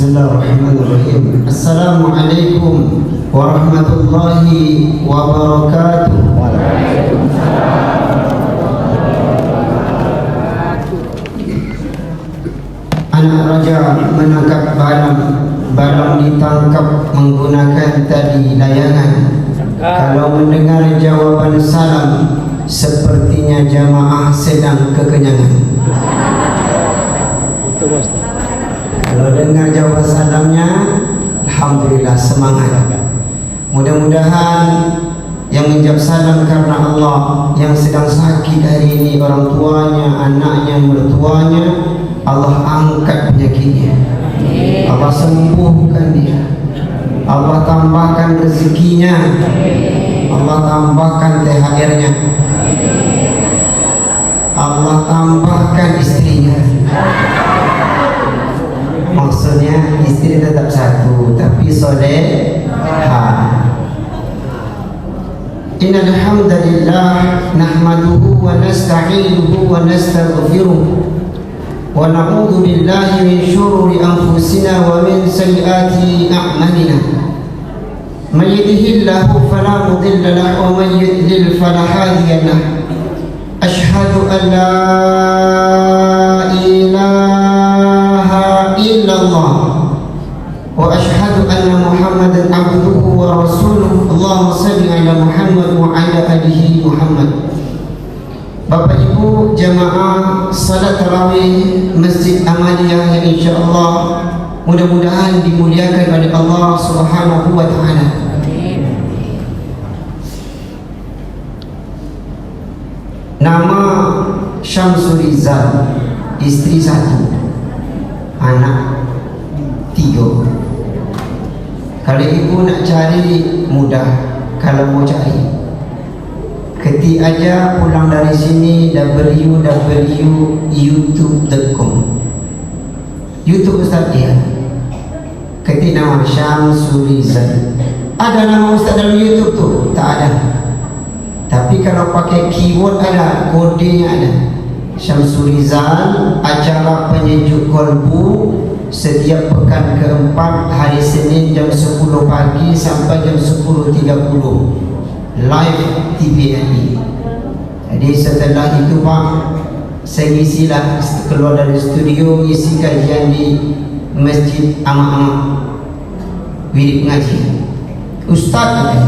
Bismillahirrahmanirrahim. Assalamualaikum warahmatullahi wabarakatuh. Anak raja menangkap balang. Balang ditangkap menggunakan tali layangan. Kalau mendengar jawaban salam, sepertinya jamaah sedang kekenyangan. Kalau dengar jawaban salamnya, alhamdulillah, semangat. Mudah-mudahan yang menjawab salam karena Allah, yang sedang sakit hari ini, orang tuanya, anaknya, mertuanya, Allah angkat penyakitnya, Allah sembuhkan dia, Allah tambahkan rezekinya, Allah tambahkan THR-nya, Allah tambahkan istrinya. Maksudnya istri tetap satu tapi soleha. Innal hamdalillah nahmaduhu wa nasta'inuhu wa nastaghfiruh wa na'udzu billahi min shururi anfusina wa min sayyiati a'malina. Man yahdihillahu fala mudilla lahu wa man yudlil fala hadiya lahu. Asyhadu an la ilaha illallah wa asyhadu anna Muhammadan abduhu wa rasuluh. Allahumma salli ala Muhammad wa ala alihi Muhammad. Bapak Ibu jamaah salat tarawih Masjid Amaliyah yang insyaallah mudah-mudahan dimuliakan oleh Allah Subhanahu wa taala. Nama Syamsul Rizal, istri 1, anak 3. Kalau ibu nak cari mudah, kalau mau cari ketik aja pulang dari sini www.youtube.com. YouTube Ustaz dia. Ketik nama Syamsul Rizal. Ada nama Ustaz dalam YouTube tu? Tak ada. Tapi kalau pakai keyword ada, kodenya ada. Syamsul Rizal, acara penyejuk kolbu setiap pekan keempat hari Senin jam 10 pagi sampai jam 10.30 live TVNI. Jadi setelah itu Pak, saya isilah keluar dari studio, isi kajian di Masjid Ama-Ama Wirid Pengajian. Ustaz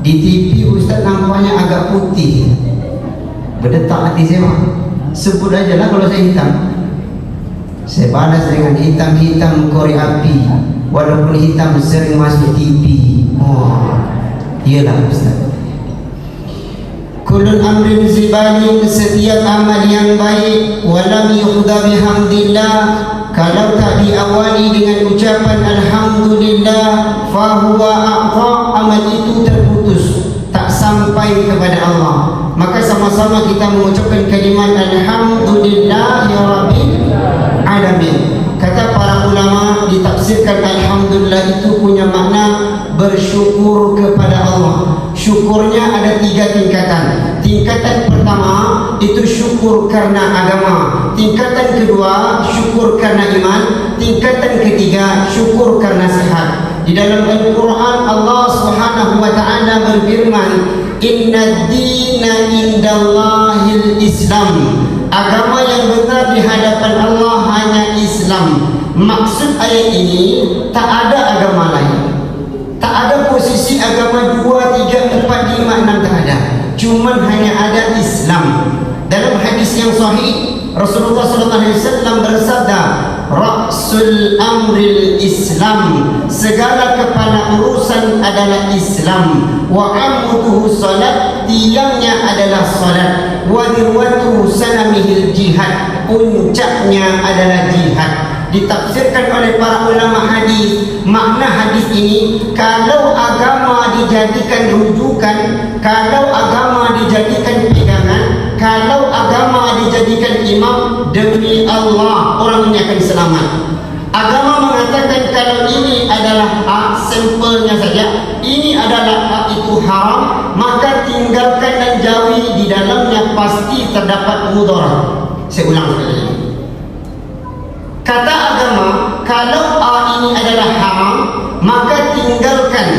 di TV Ustaz nampaknya agak putih, berdetak hati saya Pak. Sebut aja lah kalau saya hitam. Saya balas dengan hitam-hitam korek api. Walaupun hitam sering masuk TV. Oh, iyalah Ustaz. Kullun amrin zibalin, setiap amal yang baik walam yukhda bihamdillah, kalau tak diawali dengan ucapan alhamdulillah, fahuwa a'ta, amal itu terputus, tak sampai kepada Allah. Maka sama-sama kita mengucapkan kalimat alhamdulillah ya rabbil alamin. Kata para ulama, ditafsirkan alhamdulillah itu punya makna bersyukur kepada Allah. Syukurnya ada 3 tingkatan. Tingkatan pertama itu syukur karena agama. Tingkatan kedua syukur karena iman. Tingkatan ketiga syukur karena sehat. Di dalam Al-Quran Allah Subhanahu wa ta'ala berfirman, inna dina indallahil Islam. Agama yang benar di hadapan Allah hanya Islam. Maksud ayat ini, tak ada agama lain. Tak ada posisi agama 2, 3, 4, 5, 6, tak ada. Cuman hanya ada Islam. Dalam hadis yang sahih, Rasulullah SAW bersabda, Ra'sul amril Islam, segala kepala urusan adalah Islam. Wa amuduhu salat, tiangnya adalah salat. Wa dirwatuhu sanamihil jihad, puncaknya adalah jihad. Ditafsirkan oleh para ulama hadis, makna hadis ini, kalau agama dijadikan rujukan, kalau agama dijadikan pegangan, kalau agama dijadikan imam, demi Allah orang ini akan selamat. Agama mengatakan kalau ini adalah A, sampelnya saja, ini adalah A, itu haram, maka tinggalkan dan jauhi, di dalamnya pasti terdapat mudarat. Saya ulang sekali. Kata agama, kalau A ini adalah haram, maka tinggalkan,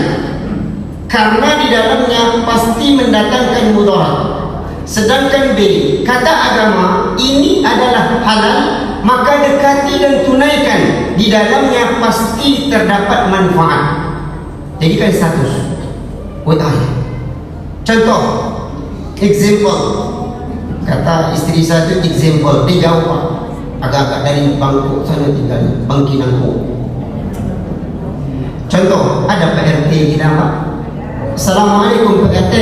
karena di dalamnya pasti mendatangkan mudarat. Sedangkan B, kata agama ini adalah halal, maka dekati dan tunaikan, di dalamnya pasti terdapat manfaat. Jadikan status ayat. Contoh, example. Kata istri saya itu example, dia jauh agak-agak dari Bangkok sana, tinggal Bangkinangko. Contoh, ada Pak RT kita Pak. Assalamualaikum Pak RT.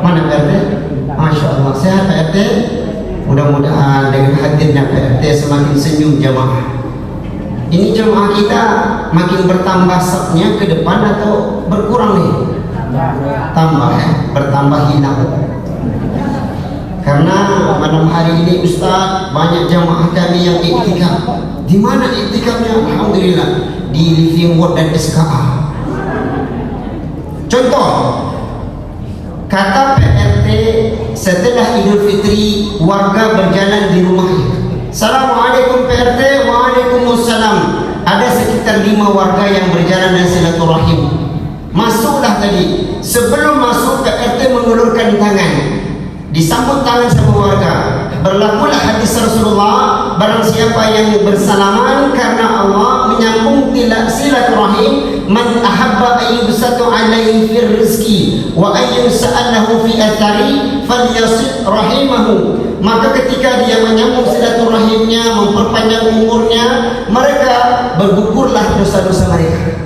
Mana Pak RT? Masya Allah, sehat Pak RT. Mudah-mudahan dengan hadirnya Pak RT semakin senyum jamaah. Ini jamaah kita makin bertambah sapnya ke depan atau berkurang nih? Tambah ya, bertambah hilang. Karena malam hari ini Ustaz, banyak jamaah kami yang iktikaf. Di mana iktikafnya? Alhamdulillah di Living Ward dan SKA. Contoh, kata PRT setelah Idul Fitri, warga berjalan di rumahnya. Assalamualaikum PRT. Waalaikumsalam. Ada sekitar 5 warga yang berjalan dan silaturahim. Masuklah tadi. Sebelum masuk, PRT mengulurkan tangan, disambut tangan sama warga. Berlakulah hadis Rasulullah, barang siapa yang bersalaman karena Allah, menyambung silaturahim, man ahabba ayyubsatu alaihi fir rizki wa ayyusa'allahu fi athari falyasil rahimahu. Maka ketika dia menyambung silaturahimnya, memperpanjang umurnya, mereka bergugurlah dosa-dosa mereka.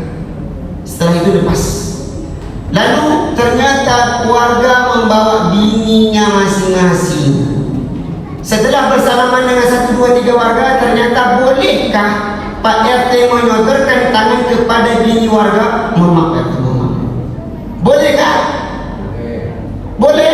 Setelah itu lepas. Lalu ternyata keluarga membawa bininya masing-masing. Setelah bersalaman dengan 1, 2, 3 warga, ternyata bolehkah Pak RT menyodorkan tangan kepada bini warga? Mohon maaf RT, mohon maaf. Bolehkah? Boleh?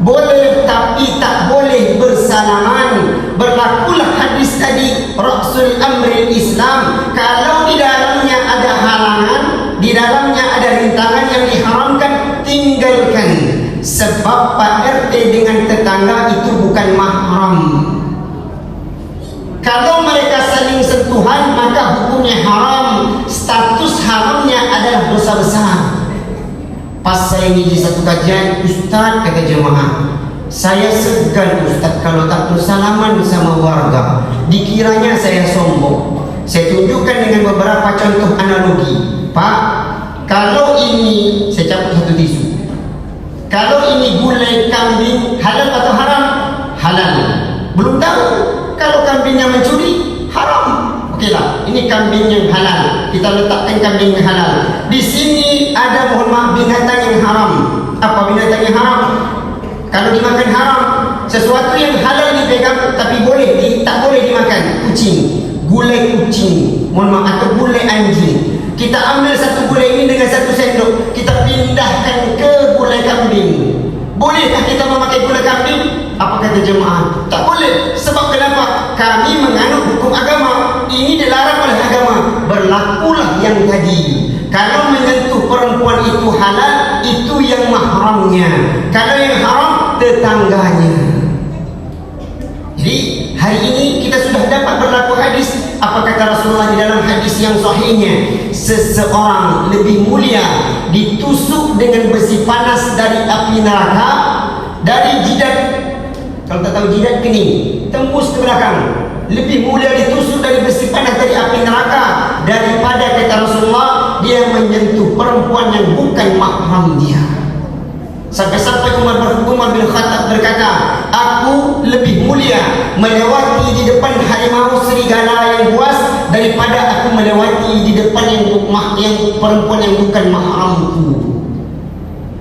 Boleh, tapi tak boleh bersalaman. Berlakulah hadis tadi, Rasul Amril Islam. Kalau di dalamnya ada halangan, di dalamnya ada rintangan yang diharamkan, tinggalkan. Sebab Pak RT dengan tetangga itu bukan mahram. Kalau mereka saling sentuhan, maka hukumnya haram. Status haramnya adalah dosa besar. Pas saya ngisi satu kajian, Ustaz, kata jemaah, saya segan Ustaz kalau tak bersalaman sama warga, dikiranya saya sombong. Saya tunjukkan dengan beberapa contoh analogi. Pak, kalau ini, saya cabut satu tisu, kalau ini gulai kambing, halal atau haram? Halal. Belum tahu. Kalau kambingnya mencuri, haram. Okeylah, ini kambing yang halal. Kita letakkan kambing yang halal. Di sini ada, mohon maaf, binatang yang haram. Apa binatang yang haram? Kalau dimakan haram. Sesuatu yang halal dipegang tapi tak boleh dimakan. Kucing, gulai kucing, mohon maaf, atau gulai anjing. Kita ambil satu gulai ini dengan 1 sendok, kita pindahkan ke gulai kambing. Bolehkah kita memakai gulai kambing? Apa kata jemaah? Tak boleh. Sebab kenapa? Kami menganut hukum agama. Ini dilarang oleh agama. Berlakulah yang tadi. Kalau menyentuh perempuan itu halal, itu yang mahramnya. Kalau yang haram, tetangganya. Jadi hari ini kita sudah dapat berlaku hadis. Apa kata Rasulullah di dalam hadis yang sahihnya? Seseorang lebih mulia ditusuk dengan besi panas dari api neraka, dari jidat, kalau tak tahu jidat kening, tembus ke belakang. Lebih mulia ditusuk dari besi panas dari api neraka daripada, kata Rasulullah, dia menyentuh perempuan yang bukan mahram dia. Sampai-sampai Umar bin Khattab berkata, aku lebih mulia melewati di depan harimau serigala yang buas daripada aku melewati di depan yang perempuan yang bukan mahramku.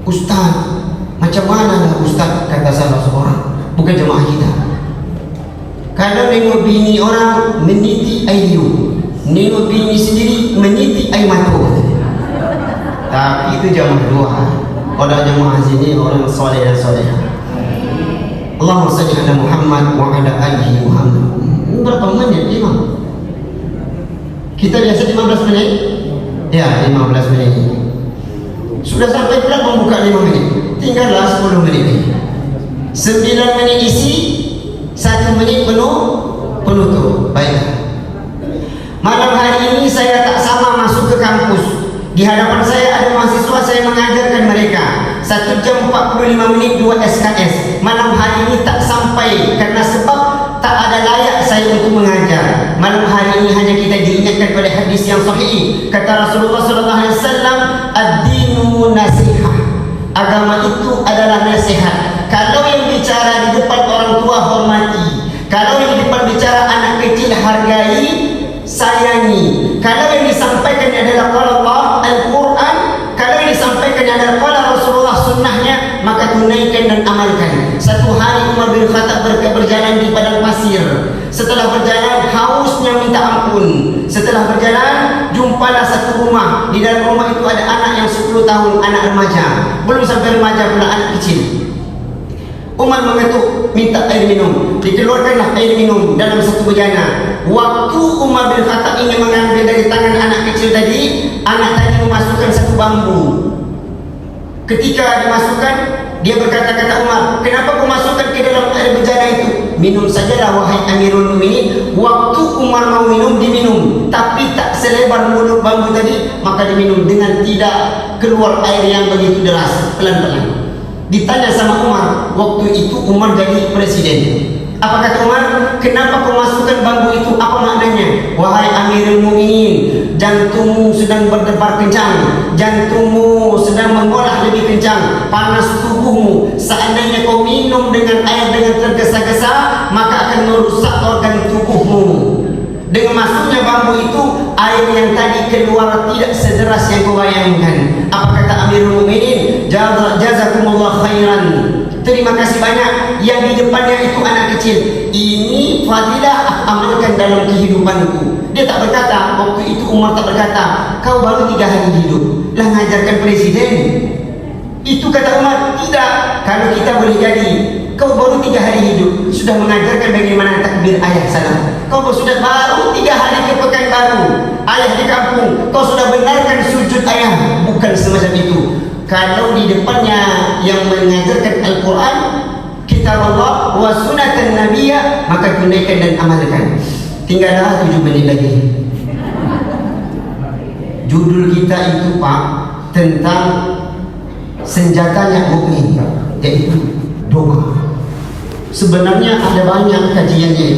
Ustaz, macam mana lah Ustaz, kata salah seorang, bukan jemaah kita. Kalau nengok bini orang meniti air liur, nengok bini sendiri meniti air mata. Tapi itu jamaah dua. Pada jemaah sini orang soleh dan soleha. Allahumma salli ala Muhammad wa ala alihi Muhammad. Berapa menit imam? Kita biasa 15 menit. Ya, 15 menit. Sudah sampai pula membuka 5 menit. Tinggallah 10 menit lagi. 9 menit isi, 1 menit penutup. Baik. Malam hari ini saya tak sama masuk ke kampus. Di hadapan saya ada mahasiswa, saya mengajarkan mereka 1 jam 45 menit 2 SKS. Malam hari ini tak sampai karena sebab tak ada layak saya untuk mengajar. Malam hari ini hanya kita diingatkan oleh hadis yang sahih. Kata Rasulullah sallallahu alaihi wasallam, ad-dinu nasihah. Agama itu adalah nasihat. Kalau yang bicara di depan orang tua hormati. Kalau yang di depan bicara anak kecil hargai, sayangi. Kalau yang disampaikan adalah qala Allah Al-Quran, kalau yang disampaikan adalah qala Rasulullah sunnahnya, maka tunaikan dan amalkan. Satu hari Umar bin Khattab berjalan di padang pasir. Setelah berjalan hausnya minta ampun. Setelah berjalan jumpalah satu rumah. Di dalam rumah itu ada anak yang 10 tahun, anak remaja. Belum sampai remaja pula, anak kecil. Umar mengetuk minta air minum. Dikeluarkanlah air minum dalam satu bejana. Waktu Umar bin Khattab ingin mengambil dari tangan anak kecil tadi, anak tadi memasukkan satu bambu. Ketika dimasukkan, dia berkata, kata Umar, kenapa kau masukkan ke dalam air bejana itu? Minum sajalah wahai Amirul Mukminin. Waktu Umar mau minum, diminum, tapi tak selebar mulut bambu tadi, maka diminum dengan tidak keluar air yang begitu deras, pelan-pelan. Ditanya sama Umar, waktu itu Umar jadi presiden. Apa kata Umar? Kenapa kau masukkan bambu itu? Apa maknanya? Wahai Amirul Mukminin, jantungmu sedang berdebar kencang, jantungmu sedang mengolah lebih kencang, panas tubuhmu. Seandainya kau minum dengan air dengan tergesa-gesa, maka akan merusak organ tubuhmu. Dengan masuknya bambu itu, air yang tadi keluar tidak sederas yang kau bayangkan. Apa kata Amirul Mukminin? Jazakumullah khairan. Terima kasih banyak. Yang di depannya itu anak kecil. Ini fadilah amalkan dalam kehidupanku. Dia tak berkata, waktu itu Umar tak berkata, kau baru 3 hari hidup, lah ngajarkan presiden. Itu kata Umar, tidak. Kalau kita boleh jadi, kau baru 3 hari hidup, sudah mengajarkan bagaimana takbir ayah salam. Kau sudah baru 3 hari ke Pekanbaru, ayah di kampung, kau sudah benarkan sujud ayah. Bukan semacam itu. Kalau di depannya yang mengajarkan Al-Quran, kitab Allah wa sunnatan nabiyya, maka tunaikan dan amalkan. Tinggallah 7 menit lagi. Judul kita itu Pak tentang senjatanya mukmin, yaitu doa. Sebenarnya ada banyak kajiannya,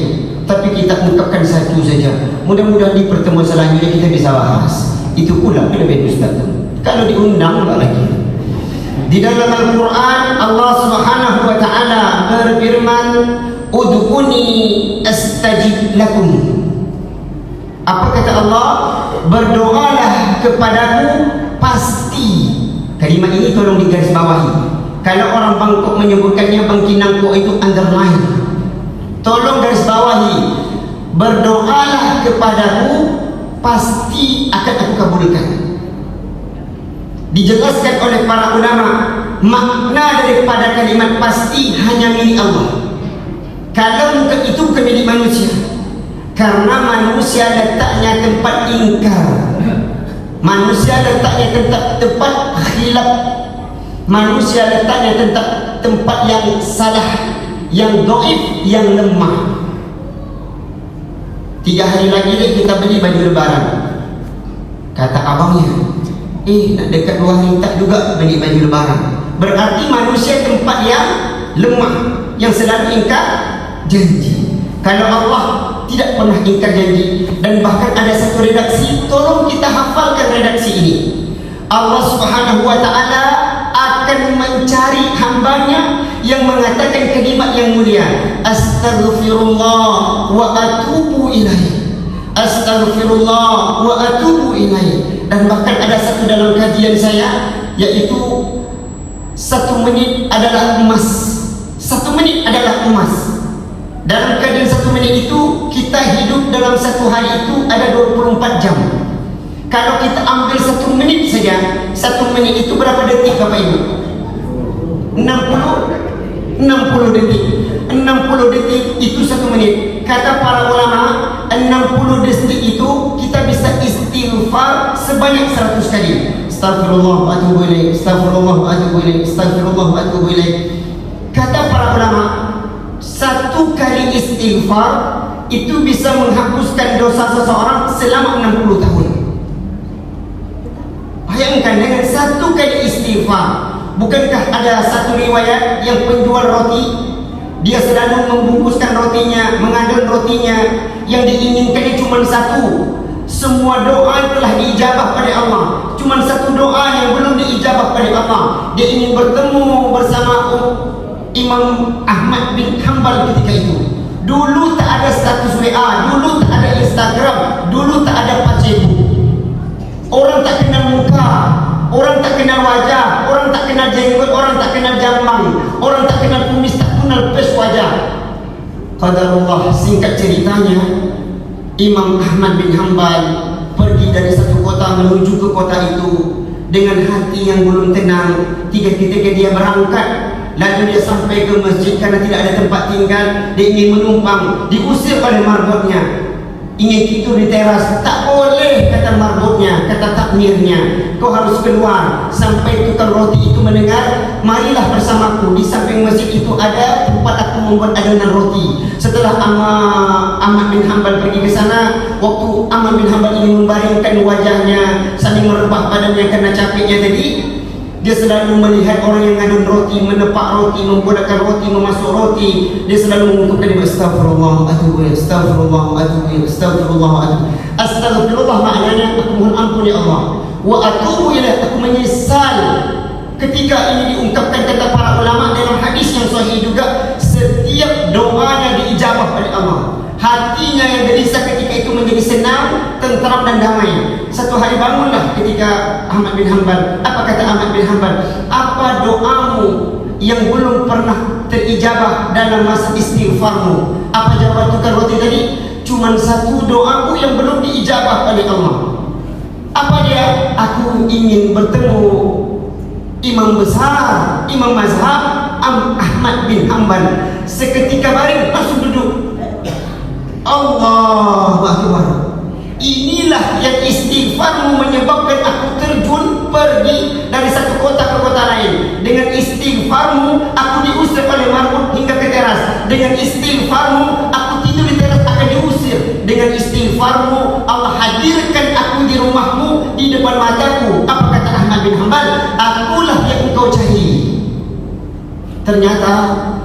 tapi kita ungkapkan satu saja. Mudah-mudahan di pertemuan selanjutnya kita bisa bahas. Itu pula lebih Ustaz. Kalau diundang lagi. Di dalam Al-Quran Allah Subhanahu wa taala berfirman, "Ud'uni astajib lakum." Apa kata Allah? Berdoalah kepadaku pasti. Kalimat ini tolong digarisbawahi. Kalau orang Bangkok menyebutkannya Bangkinangko, itu underline. Tolong garis bawahi. Berdoalah kepadaku pasti akan aku kabulkan. Dijelaskan oleh para ulama, makna daripada kalimat pasti hanya milik Allah. Kalau itu bukan milik manusia, karena manusia letaknya tempat ingkar, manusia letaknya tempat khilaf, manusia letaknya tempat yang salah, yang dhaif, yang lemah. 3 hari lagi kita beli baju lebaran. Kata abangnya, nak dekat 2 hari tak juga beli baju lebaran. Berarti manusia tempat yang lemah, yang selalu ingkar janji. Kalau Allah tidak pernah ingkar janji. Dan bahkan ada satu redaksi, tolong kita hafalkan redaksi ini. Allah Subhanahu wa ta'ala akan mencari hambanya yang mengatakan kalimat yang mulia, astaghfirullah wa atubu ilaih, astaghfirullah wa atubu ilaih. Dan bahkan ada satu dalam kajian saya, yaitu 1 menit adalah emas. 1 menit adalah emas. Dalam keadaan 1 menit itu, kita hidup dalam 1 hari itu ada 24 jam. Kalau kita ambil 1 menit saja, 1 menit itu berapa detik Bapak Ibu? 60 detik. 60 detik itu 1 menit. Kata para ulama, 60 detik itu kita bisa istighfar sebanyak 100 kali. Astagfirullah wa atubu ilaih, astagfirullah wa atubu ilaih, astagfirullah wa atubu ilaih. Kata para ulama, 1 kali istighfar itu bisa menghapuskan dosa seseorang selama 60 tahun. Bayangkan dengan satu kali istighfar. Bukankah ada satu riwayat yang penjual roti, dia selalu membungkuskan rotinya, mengadon rotinya, yang diinginkannya cuma satu. Semua doa telah diijabah pada Allah, cuma satu doa yang belum diijabah pada Allah. Dia ingin bertemu bersama Imam Ahmad bin Hanbal ketika itu. Dulu tak ada status WA, dulu tak ada Instagram, dulu tak ada Facebook. Orang tak kenal muka, orang tak kenal wajah, orang tak kenal jenggot, orang tak kenal jambang, orang tak kenal kumis, tak kenal pes wajah. Qadarullah, singkat ceritanya, Imam Ahmad bin Hanbal pergi dari satu kota menuju ke kota itu dengan hati yang belum tenang. Ketika dia berangkat, lalu dia sampai ke masjid karena tidak ada tempat tinggal, dia ingin menumpang, diusir oleh marbotnya. Ingin tidur di teras, tak boleh, kata marbotnya, kata takmirnya, kau harus keluar. Sampai tukang roti itu mendengar, marilah bersamaku. Di samping masjid itu ada tempat aku membuat adonan roti. Setelah Ahmad bin Hanbal pergi ke sana, waktu Ahmad bin Hanbal ingin membaringkan wajahnya sambil merebah badannya karena capeknya tadi, dia selalu melihat orang yang ngadon roti, menepak roti, membulatkan roti, memasuk roti. Dia selalu mengucapkan astagfirullah, astagfirullah, astagfirullah. Astagfirullah maknanya aku mohon ampun ya Allah. Wa atubu ilaih, aku menyesal. Ketika ini diungkapkan kata para ulama dalam hadis yang sahih juga, setiap doanya diijabah oleh Allah. Hatinya yang gelisah ketika itu menjadi senang, tentram dan damai. Satu hari bangunlah ketika Ahmad bin Hanbal. Apa kata Ahmad bin Hanbal? Apa doamu yang belum pernah terijabah dalam masa istighfarmu? Apa jawaban tukang roti tadi? Cuman satu doaku yang belum diijabah oleh Allah. Apa dia? Aku ingin bertemu imam besar, imam mazhab Ahmad bin Hanbal. Seketika baring langsung duduk. Allahu Akbar. Inilah yang istighfarmu menyebabkan aku terjun pergi dari satu kota ke kota lain. Dengan istighfarmu aku diusir oleh marbot hingga ke teras. Dengan istighfarmu aku tidur di teras akan diusir. Dengan istighfarmu Allah hadirkan aku di rumahmu, di depan mataku. Apa kata Ahmad bin Hanbal? Akulah yang engkau cari. Ternyata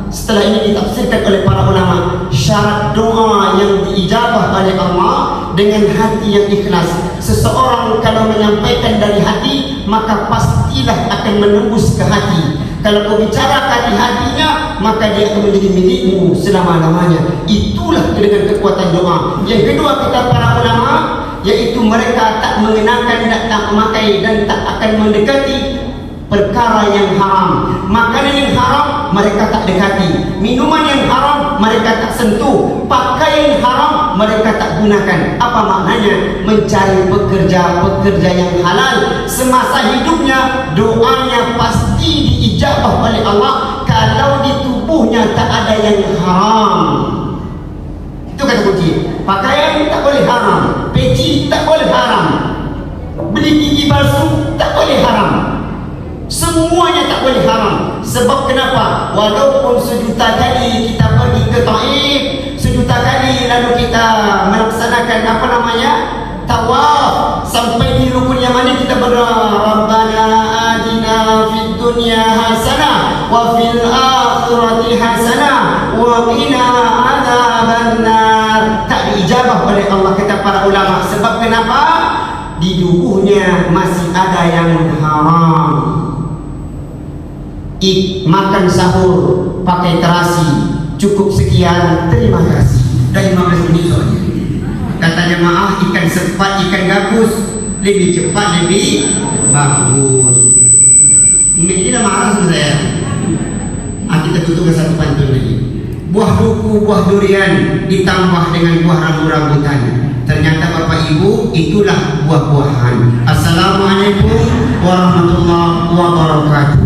setelah ini ditafsirkan oleh para ulama, syarat doa yang diijabah oleh Allah dengan hati yang ikhlas. Seseorang kalau menyampaikan dari hati, maka pastilah akan menembus ke hati. Kalau kau bicarakan di hatinya, maka dia akan menjadi milikmu selama-lamanya. Itulah dengan kekuatan doa. Yang kedua kata para ulama, yaitu mereka tak mengenakan dan tak memakai dan tak akan mendekati perkara yang haram. Makanan yang haram mereka tak dekati, minuman yang haram mereka tak sentuh, pakaian haram mereka tak gunakan. Apa maknanya? Mencari pekerja yang halal. Semasa hidupnya doanya pasti diijabah oleh Allah kalau di tubuhnya tak ada yang haram. Itu kata kunci. Pakaian tak boleh haram, peci tak boleh haram, beli gigi palsu tak boleh haram. Semuanya tak boleh haram. Sebab kenapa? Walaupun sejuta kali kita pergi ke Taif, sejuta kali lalu kita melaksanakan apa namanya, tawaf, sampai di rukun yang mana kita berdoa, Rabbana atina fid dunya hasanah wa fil akhirati hasanah wa qina adzabannar. Tak diijabah oleh Allah kata para ulama. Sebab kenapa? Di tubuhnya masih ada yang haram. Makan sahur pakai terasi, cukup sekian, terima kasih. Dah 15 menit soalnya. Kata jemaah, ikan sepat, ikan gabus lebih cepat, lebih bagus. Ini dah marah sama saya. Kita tutup ke satu pantun lagi. Buah duku, buah durian ditambah dengan buah rambutan. Ternyata Bapak Ibu, itulah buah-buahan. Assalamualaikum warahmatullahi wabarakatuh.